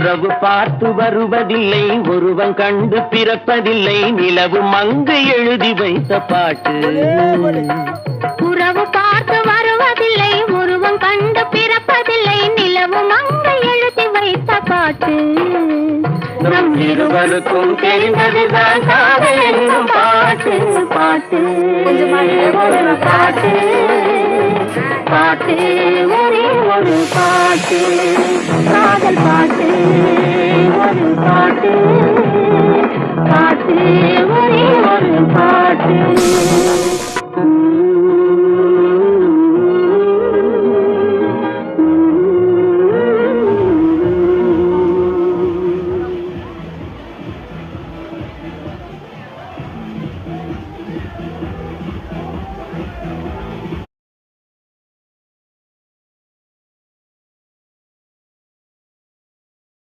உறவு பார்த்து வருவதில்லை, ஒருவன் கண்டு பிறப்பதில்லை, நிலவு மங்கு எழுதி வைத்த பாட்டு. உறவு பார்த்து வருவதில்லை, ஒருவன் கண்டு பிறப்பதில்லை, நிலவு மங்கு எழுதி வைத்த பாட்டு. நம் இருவருக்கும் தெரிந்ததுதான் காதல் என்னும் பாட்டு. பாட்டு பாட்டு பாட்டு ஒரே ஒரு பாட்டு, காதல் பாட்டு.